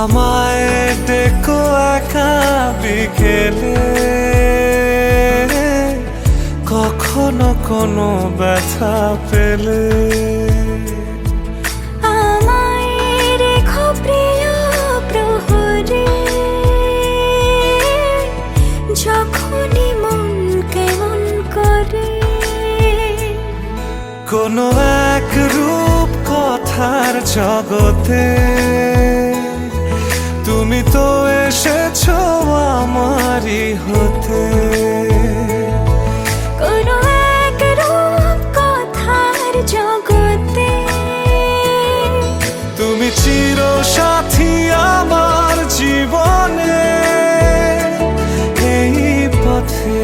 আমায় ডেকো একা বিকেলে, কখনো কোনো ব্যথা পেলে। আমায় রেখো প্রিয় প্রহরে, যখনই মন কেমন করে। কোনো এক রূপ কথার জগতে তুমি তো এসেছো আমারই হতে। কোনো এক রূপ কথার জগতে তুমি চির সাথী আমার জীবনে, এই পথে।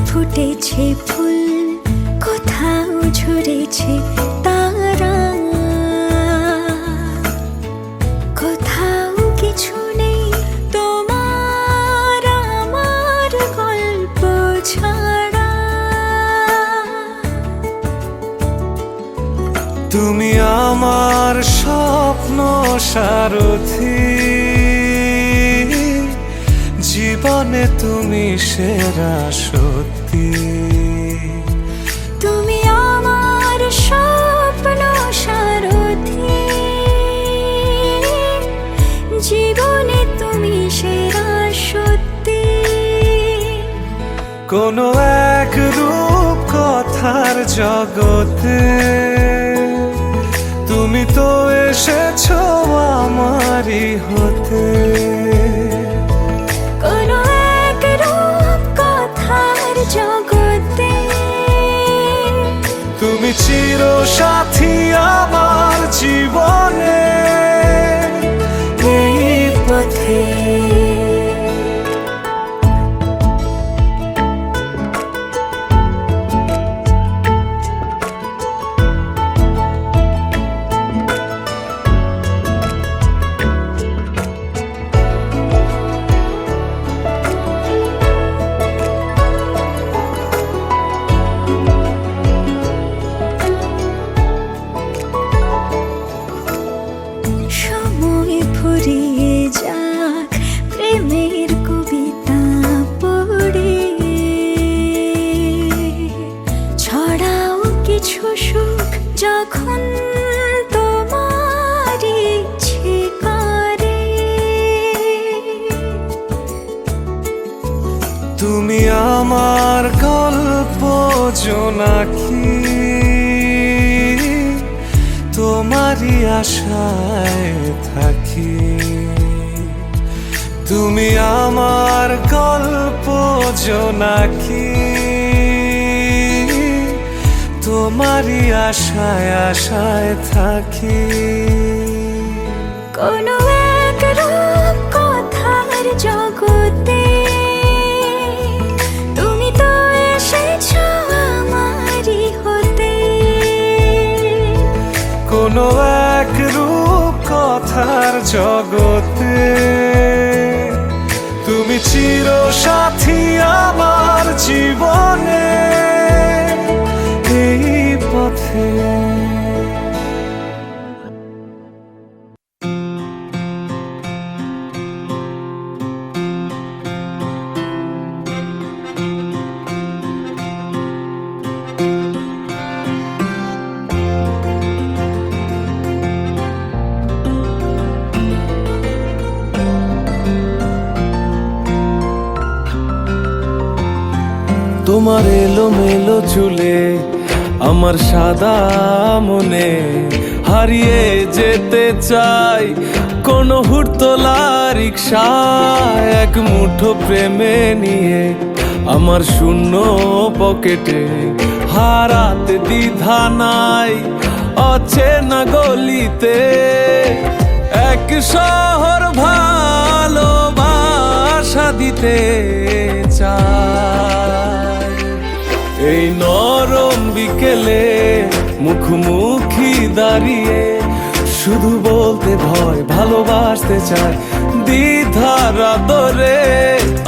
ফুটেছে ফুল, কোথাও ঝরেছে তারা, কোথাও কিছু নেই তোমার আমার গল্প ছাড়া। তুমি আমার স্বপ্ন সারথি, জীবনে তুমি সেরা সত্যি। তুমি আমার স্বপ্ন সারথি, জীবনে তুমি সেরা সত্যি। কোনো এক রূপ কথার জগতে তুমি তো এসেছো আমারই হতে। কোনো এক রূপ কথার জগতে তুমি চির সাথী আমার জীবনে, এই পথে। সময় ফুরিয়ে যাক প্রেমের কবিতা পড়ে, ছড়াও কিছু সুখ যখন তোমার ইচ্ছে করে। তুমি আমার গল্প জোনাকি, তোমারই আশায় থাকি। তুমি আমার গল্প জোনাকি, তোমারই আশায় আশায় থাকি। কোনো এক রূপ কথার জগতে তুমি তো এসেছো আমারই হতে। কোনো এক রূপ কথার জগতে তুমি চির সাথী আমার জীবনে, এই পথে। তোমার এলোমেলো চুলে আমার সাদা মনে হারিয়ে যেতে চাই কোন হুড়তোলা রিকশায়। এক মুঠো প্রেমে নিয়ে আমার শূন্য পকেটে হারাতে দ্বিধা নাই অচেনা গলিতে। এক শহর ভালোবাসা দিতে চাই। এই নরম বিকেলে মুখোমুখি দাঁড়িয়ে শুধু বলতে ভয় ভালোবাসতে চাই দ্বিধার আদরে।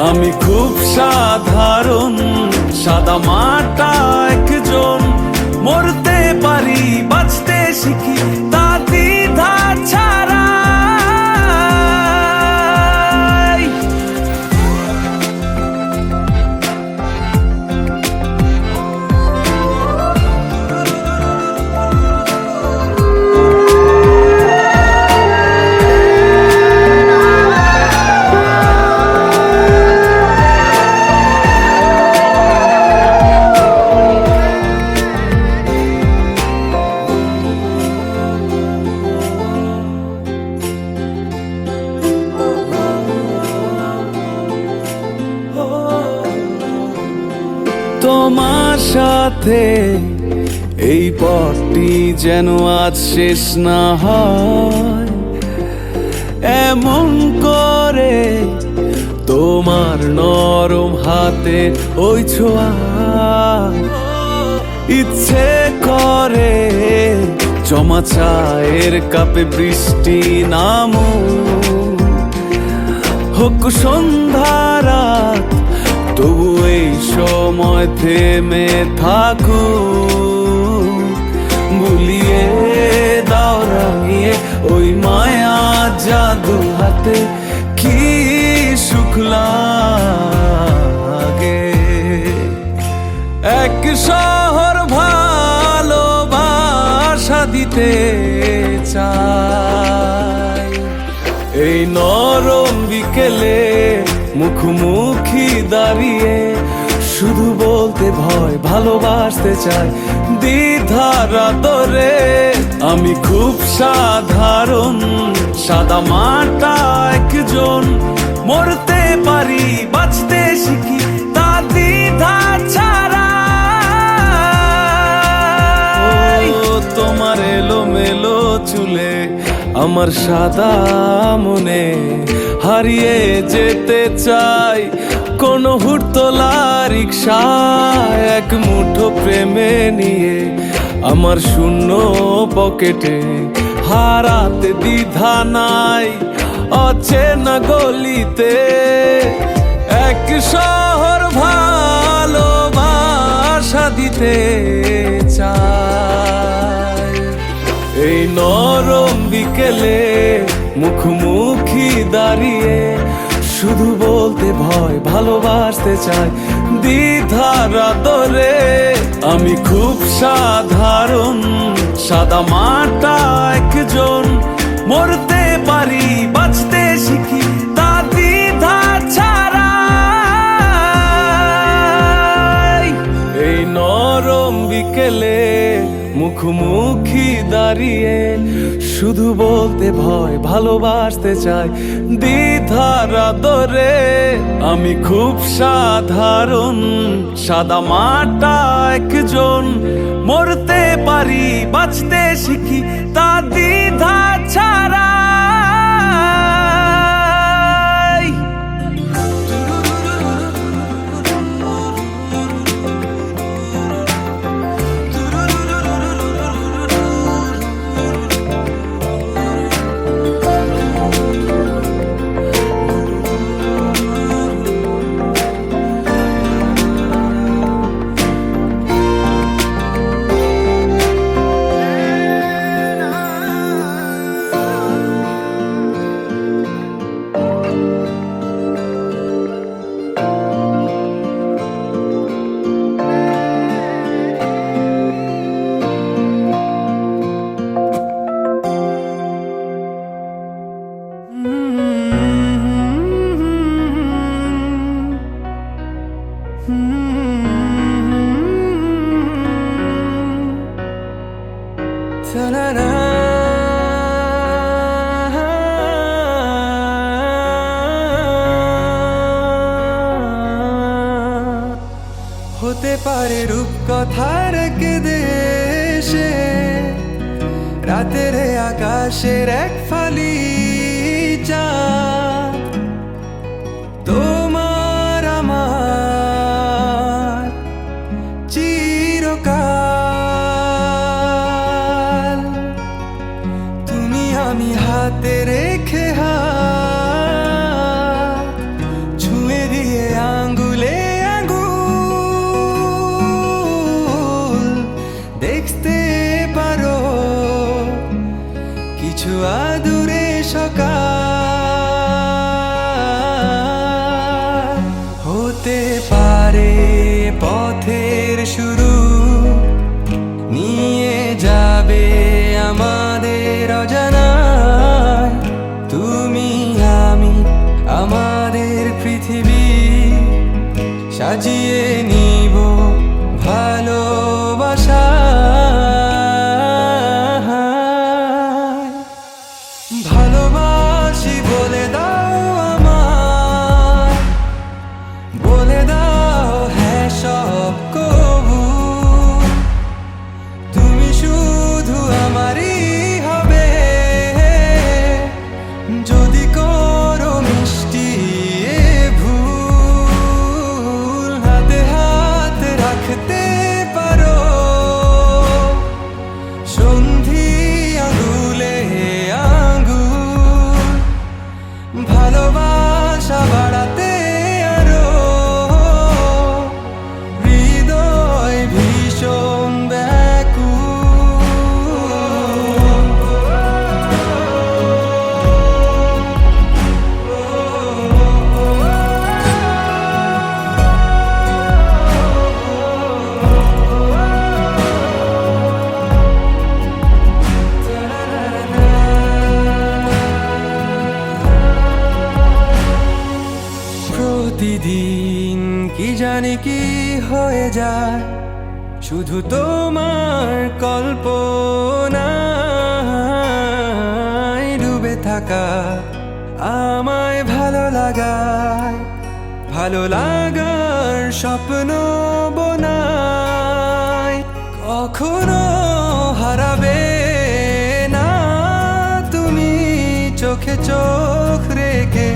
আমি খুব সাধারণ সাদা মাটা একজন, মরতে পারি বাঁচতে শিখি তা দ্বিধা ছাড়া। তোমার সাথে এই পথটি যেন আজ শেষ না হয়, এমন করে তোমার নরম হাতে ওই ছোঁয়া। ইচ্ছে করে জমা চায়ের কাপে বৃষ্টি নামুক, হোক সন্ধ্যা রাত তবু এই সময় থেমে থাকুক। ভুলিয়ে দাও রাঙিয়ে ওই মায়া জাদু হাতে, কি সুখ লাগে। এক শহর ভালোবাসা দিতে চাই। এই নরম বিকেলে মুখোমুখি দাঁড়িয়ে শুধু বলতে ভয় ভালোবাসতে চাই দ্বিধার আদরে। আমি খুব সাধারণ সাদা মাটা একজন, মরতে পারি বাঁচতে শিখি তা দ্বিধা ছাড়া। তোমার এলোমেলো চুলে আমার সাদা মনে হারিয়ে যেতে চাই কোন হুড়তোলা রিকশায়। এক মুঠো প্রেমে নিয়ে আমার শূন্য পকেটে হারাতে দ্বিধা নাই অচেনা গলিতে। এক শহর ভালোবাসা দিতে চাই। এই নরম বিকেলে মুখোমুখি দাঁড়িয়ে শুধু বলতে ভয় ভালোবাসতে চাই দ্বিধার আদরে। আমি খুব সাধারণ সাদা মাটা একজন, মরতে পারি বাঁচতে শিখি তা দ্বিধা ছাড়া। এই নরম বিকেলে মুখোমুখি দাঁড়িয়ে শুধু বলতে ভয় ভালোবাসতে চাই দ্বিধার আদরে। আমি খুব সাধারণ সাদা মাটা একজন, মরতে পারি বাঁচতে শিখি তা দ্বিধা ছাড়া। হতে পারে রূপকথার এক দেশে রাতের আকাশের এক ফালি চাঁদ, তোমার দূরে সকাল হতে পারে পথের শুরু, নিয়ে যাবে আমাদের অজানায়। তুমি আমি আমাদের পৃথিবী সাজিয়ে নিব ভালোবাসা। ভালোবাসি বলে দাও আমায়, বলে দাও হ্যাঁ সব কবু। তুমি শুধু আমারই হবে, যদি করো মিষ্টি এ ভুল। হাতে হাত রাখতে পারো সন্ধি আঙুলে আঙুল, ভালোবাসা বাড়াতে আরো হৃদয় ভীষণ প্রতিদিন কি জানি কি হয়ে যায়, শুধু তোমার কল্পনায় ডুবে থাকা আমায় ভালো লাগায়। ভালো লাগার স্বপ্ন বোনায়, কখনো হারাবে না তুমি চোখে চোখ রেখে।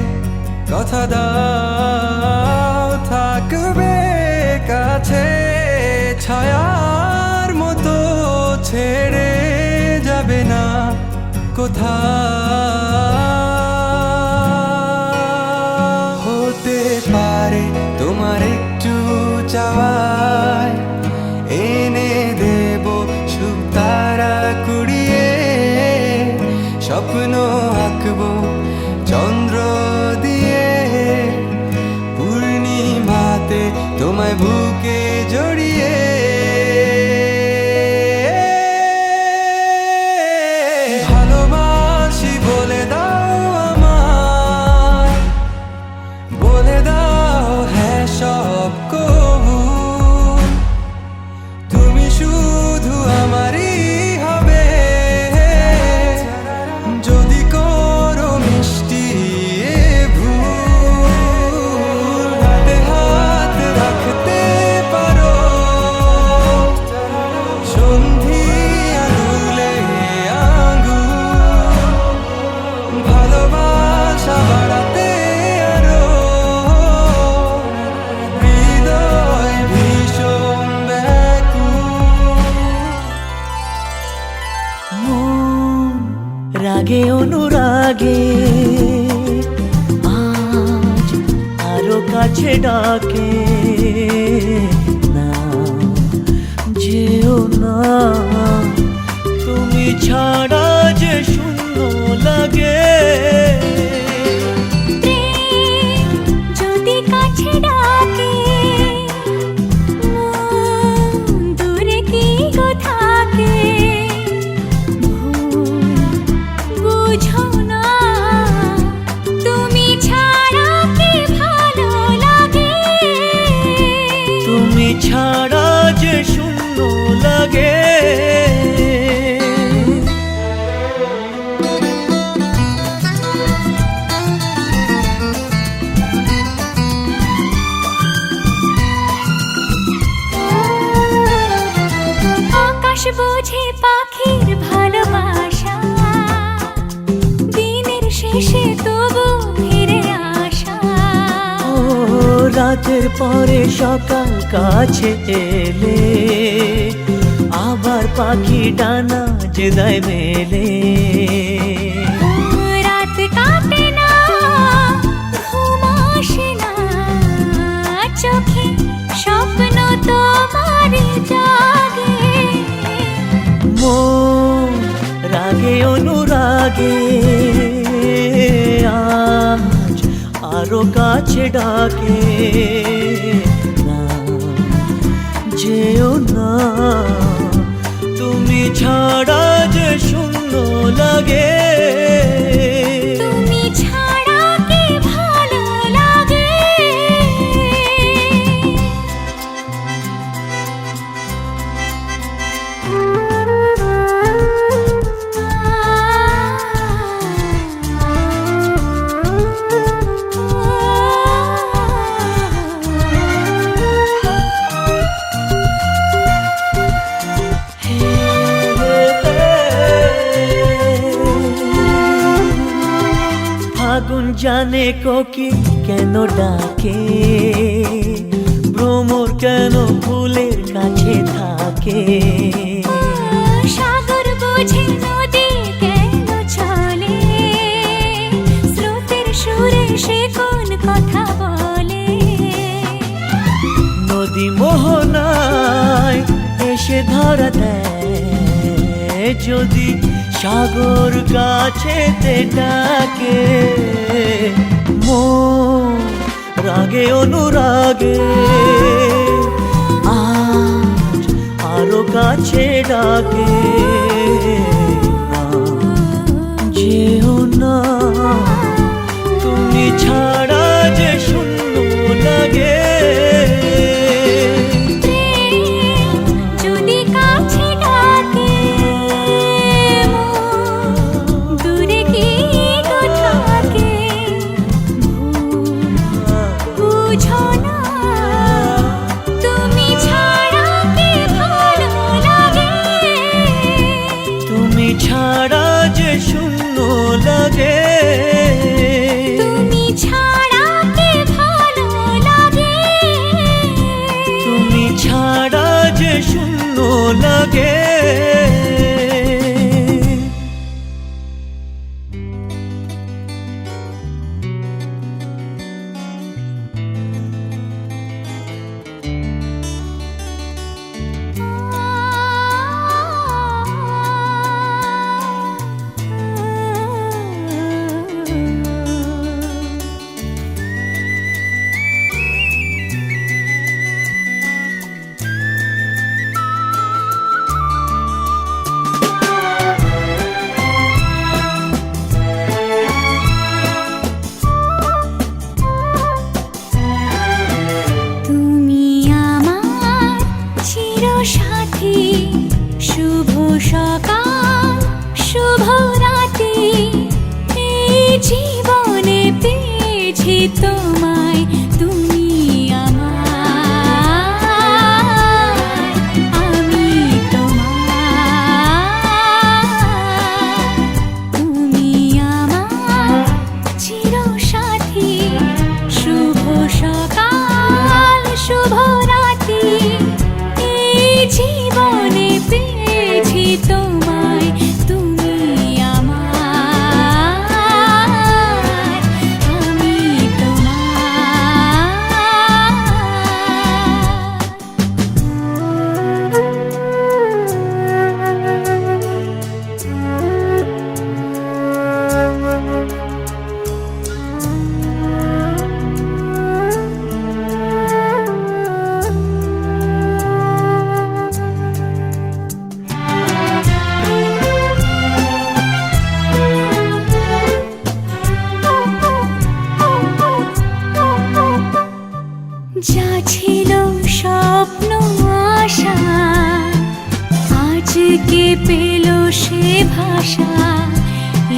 কথা দাও থাকবে কাছে, ছায়ার মতো ছেড়ে যাবে না কোথাও। হতে পারে তোমার একটু চাওয়ায় এনে দেব সুখ তারা কুড়িয়ে। স্বপ্ন আঁকবো চন্দ্র দিয়ে, পূর্ণিমাতে তোমায় বুকে জড়িয়ে। ভালোবাসি বলে দাও আমায়, বলে দাও হ্যাঁ সব কবু। তুমি শুধু আমারই হবে, যদি করো মিষ্টি এ ভুল। হাতে হাত রাখতে পারো সন্ধি আঙুলে আঙুল, ভালোবাসা বাড়াতে আরো হৃদয় ভীষণ ব্যাকুল। মন রাগে অনুরাগে আজ আরো কাছে ডাকে। না যেও না, তুমি ছাড়া যে শূন্য লাগে। প্রেম যদি কাছে ডাকে, মন দূরে কি গো থাকে। ভুল বুঝো না, তুমি ছাড়া কি ভালো লাগে। তুমি ছাড়া যে শূন্য লাগে। আকাশ বোঝে পাখির ভালোবাসা, দিনের শেষে তবু ফিরে আসা। ও রাতের পরে সকাল কাছে এলে, আবার পাখি ডানা যে দেয় মেলে। রাত কাটে না, ঘুম আসে না, চোখে স্বপ্ন তোমার জাগে। মন রাগে অনুরাগে ডাকে, না যেও না, তুমি ছাড়া যে শূন্য লাগে। তুমি ছাড়া কি ভালো লাগে। ফাগুন জানে কোকিল কেন ডাকে, ভ্রমর কেন ফুলের কাছে থাকে। সাগর বোঝে নদী কেন চলে, স্রোতের সুরে সে কোন কথা বলে। নদী মোহনায় এসে ধরা দেয়, যদি সাগর কাছেতে ডাকে। মন রাগে অনুরাগে আজ আরো কাছে ডাকে, না যেও না, তুমি ছাড়া যে শূন্য লাগে। প্রেম যদি কাছে ডাকে, মন দূরে কি গো থাকে। বুঝো না, তুমি ছাড়া কি ভালো লাগে। তুমি ছাড়া যে শূন্য লাগে। তুমি ছাড়া কি ভালো লাগে। তুমি ছাড়া যে শূন্য লাগে। তুমি আমার চিরসাথী, শুভ সকাল শুভ রাতি। এই জীবনে পেয়েছি তোমায়, তুমি আমার, আমি তোমার। তুমি আমার চিরসাথী, শুভ সকাল শুভ রাতি। এই জীবনে পেয়েছি তোমায়, তুমি আমার, আমি যা ছিল স্বপ্ন আশা, আজকে পেল সে ভাষা।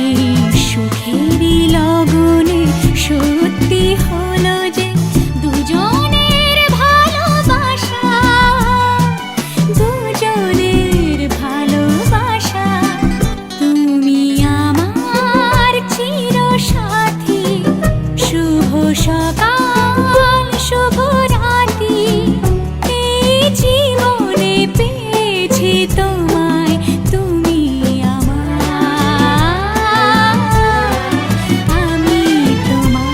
এই সুখেরই লগনে সত্যি হলো যে দুজনের ভালোবাসা, দুজনের ভালোবাসা। তুমি আমার চিরসাথী, শুভ সকাল শুভ রাতি। এই জীবনে পেয়েছি তোমায়, তুমি আমার, আমি তোমার।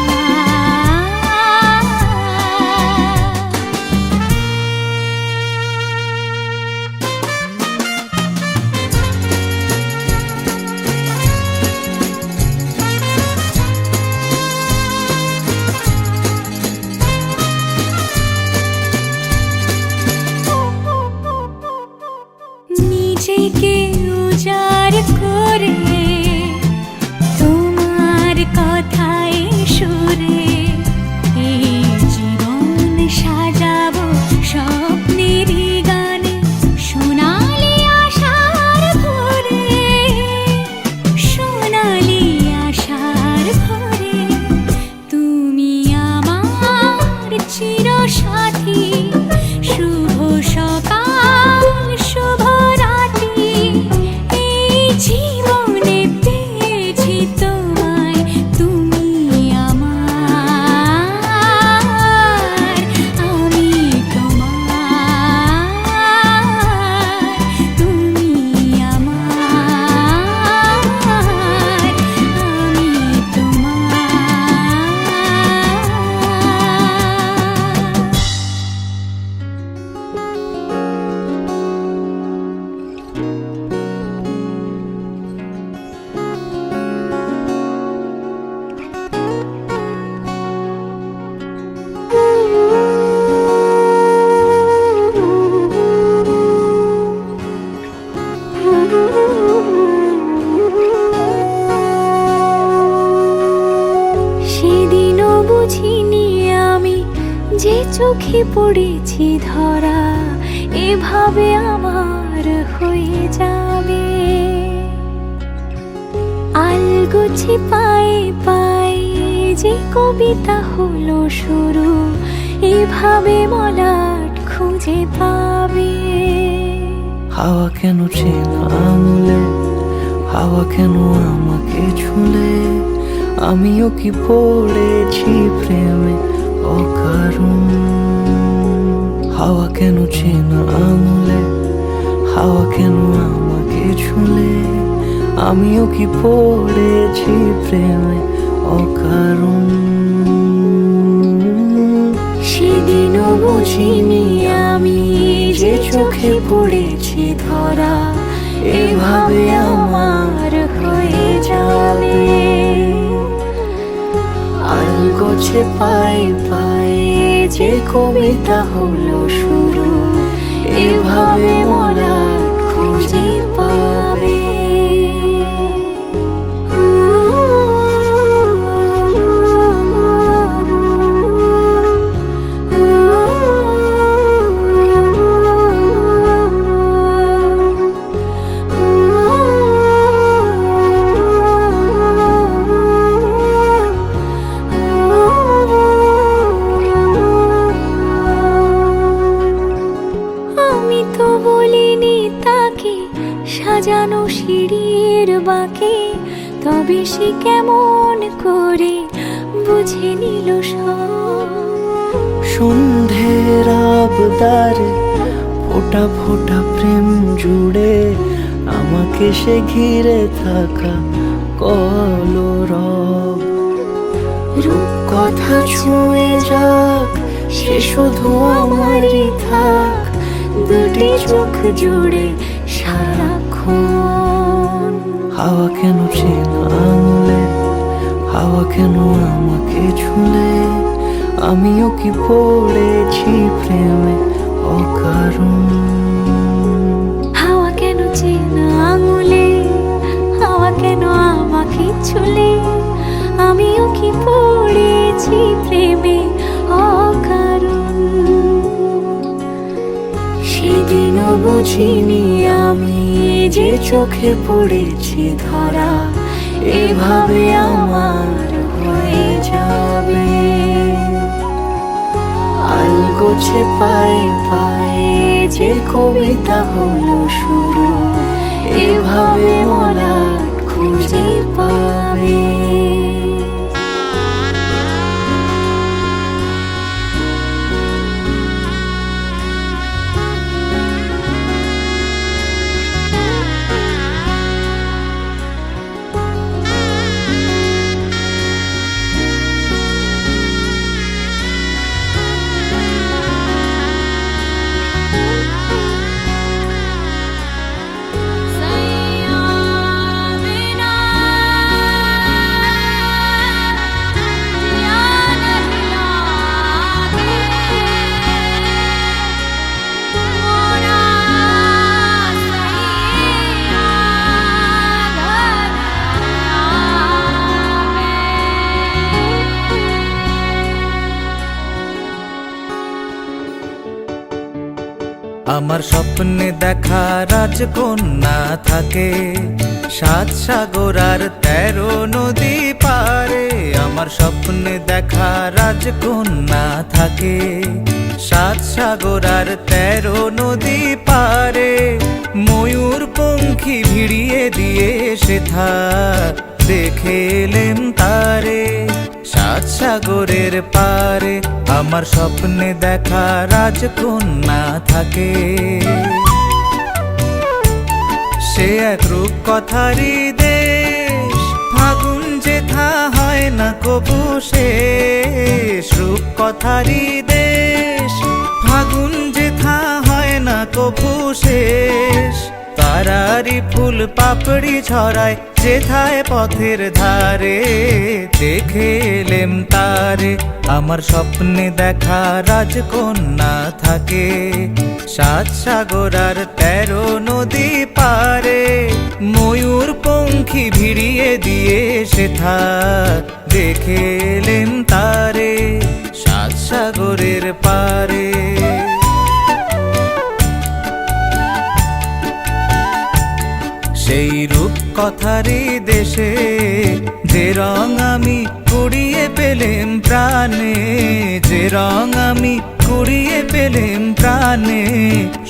চোখে পড়েছি ধরা, এভাবে আমার হয়ে যাবে। আলগোছে পায়ে পায়ে যে কবিতা হলো শুরু, এভাবে মলাট খুঁজে পাবে। হাওয়া কেন চেনা আঙুলে, হাওয়া কেন আমাকে ছুলে, আমিও কি পড়েছি প্রেমে অকারণ। হাওয়া কেন চেনা আঙুলে, হাওয়া কেন আমাকে ছুলে, আমিও কি পড়েছি প্রেমে অকারণ। সেদিনও বুঝিনি আমি যে চোখে পড়েছি ধরা, এভাবে আমার হয়ে যাবে। আলগোছে পায়ে পায়ে যে কবিতা হলো শুরু, এভাবে মলাট খুঁজে পাবে। আমি তো বলিনি তাকে সাজানো সিঁড়ির বাঁকে, তবে সে কেমন করে বুঝে নিল সব। সন্ধ্যের আবদারে ফোটা ফোটা প্রেম জুড়ে, আমাকে সে ঘিরে থাকা কলরব। রূপকথা ছুঁয়ে যাক, সে শুধু আমারই থাক, দুটি চোখ জুড়ে সারাক্ষণ। হাওয়া কেন চেনা আঙুলে, হাওয়া কেন আমাকে ছুলে, আমিও কি পড়েছি প্রেমে অকারণ। হাওয়া কেন চেনা আঙুলে, হাওয়া কেন আমাকে ছুলে, আমিও কি পড়েছি প্রেমে অকারণ। সেদিনও বুঝিনি আমি যে চোখে পড়েছি ধরা, এভাবে আমার হয়ে যাবে। আলগোছে পায়ে পায়ে যে কবিতা হলো শুরু, এভাবে মলাট খুঁজে পাবে। আমার স্বপ্নে দেখা রাজকন্যা থাকে 7 সাগর আর 13 নদী পারে। আমার স্বপ্নে দেখা রাজকন্যা থাকে 7 সাগর আর 13 নদী পারে। ময়ূর পঙ্খী ভিড়িয়ে দিয়ে সেথা দেখে এলেম তারে 7 সাগরের পারে। আমার স্বপ্নে দেখা রাজকন্যা থাকে। সে এক রূপ কথারি দেশ, ফাগুন যেথা হয় না কবু শেষ। রূপ কথারি দেশ, ফাগুন যেথা হয় না কবু শেষ। তারারি ফুল পাপড়ি ছড়ায় যেথায় পথের ধারে, দেখে এলেম তারে। আমার স্বপ্নে দেখা রাজকন্যা থাকে 7 সাগর আর 13 নদী পারে। ময়ূর পঙ্খী ভিড়িয়ে দিয়ে সেথা দেখে এলেম তারে 7 সাগরে সাগরের পারে। সেই রূপ কথারই দেশে যে রং আমি কুড়িয়ে পেলেম প্রাণে, যে রং আমি কুড়িয়ে পেলেম প্রাণে,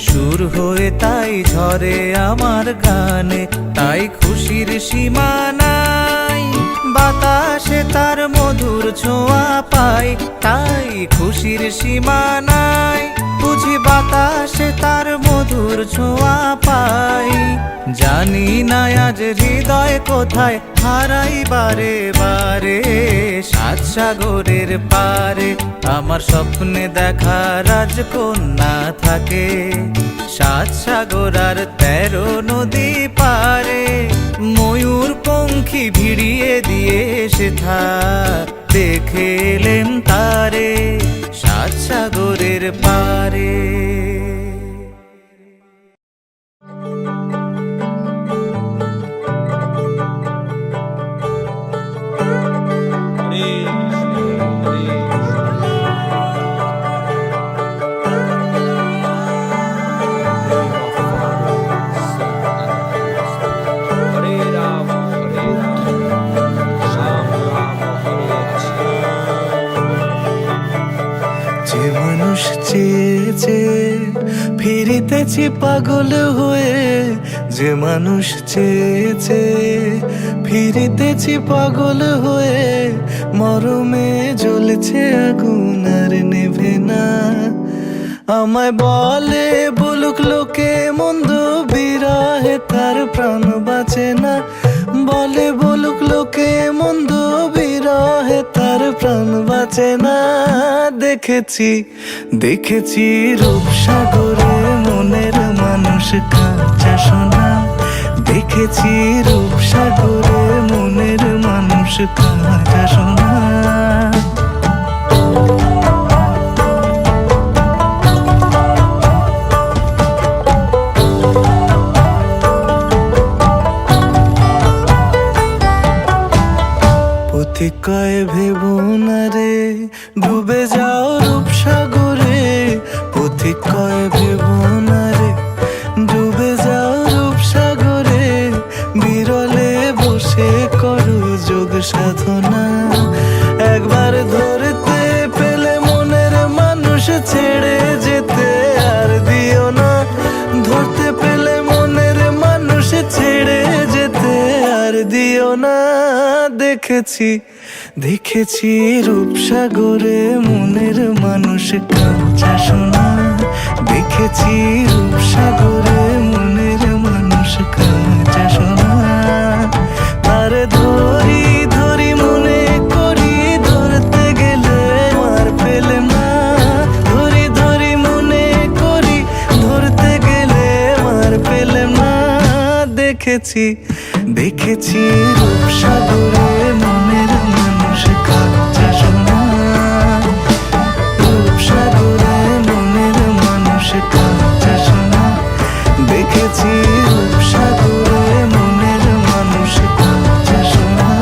সুর হয়ে তাই ঝরে আমার গানে। তাই খুশির সীমা নাই, বাতাসে তার মধুর ছোঁয়া পাই। তাই খুশির সীমা নাই, বুঝি বাতাসে তার মধুর ছোঁয়া পাই। জানি না আজ হৃদয় কোথায় হারাই বারে বারে। সাত সাগরের পারে আমার স্বপ্নে দেখা রাজকন্যা থাকে। সাত সাগর আর 13 নদী পারে, ময়ূর পঙ্খী ভিড়িয়ে দিয়ে সেথা দেখে এলেম তারে। সাত সাগরের পারে। যে মানুষ চেয়েছে ফিরিতেছি পাগল হয়ে, যে মানুষ চেয়েছে ফিরিতেছি পাগল হয়ে, মরমে জ্বলছে আগুন আর নেভে না। আমায় বলে বলুক লোকে মন্দ, বিরহে তার প্রাণ বাঁচে না। বলে বলুক লোকে মন্দ, বিরহে তার প্রাণ বাঁচে না। দেখেছি দেখেছি রূপসাগরে মনের মানুষ কাঁচা সোনা। দেখেছি রূপসাগরে মনের মানুষ কাঁচা সোনা। কয় ভেবো না রে ডুবে যাও রূপসাগরে। পথিক কয় ভেবো না রে ডুবে যাও রূপসাগরে। বিরলে বসে করো যোগ সাধনা। একবার ধরতে পেলে মনের মানুষ ছেড়ে যেতে আর দিও না। ধরতে পেলে মনের মানুষ ছেড়ে যেতে আর দিও না। দেখেছি দেখেছি রূপসাগরে মনের মানুষ কাঁচা সোনা। দেখেছি রূপসাগরে মনের মানুষ কাঁচা সোনা। তার ধরি ধরি মনে করি, ধরতে গেলে মার পেলে না। ধরি ধরি মনে করি, ধরতে গেলে মার পেলে না। দেখেছি দেখেছি রূপসাগরে মনের মানুষ কাঁচা সোনা। রূপসাগরে মনের মানুষ কাঁচা সোনা। দেখেছি রূপসাগরে মনের মানুষ কাঁচা সোনা।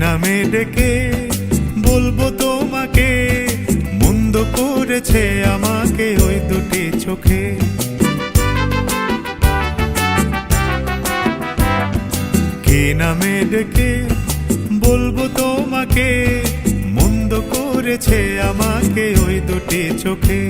নামে ডেকে বলবো তোমার করেছে আমাকে ওই দুটি চোখে। কি নামে ডেকে বলবো তোমাকে, মন্দ করেছে আমাকে ওই দুটি চোখে।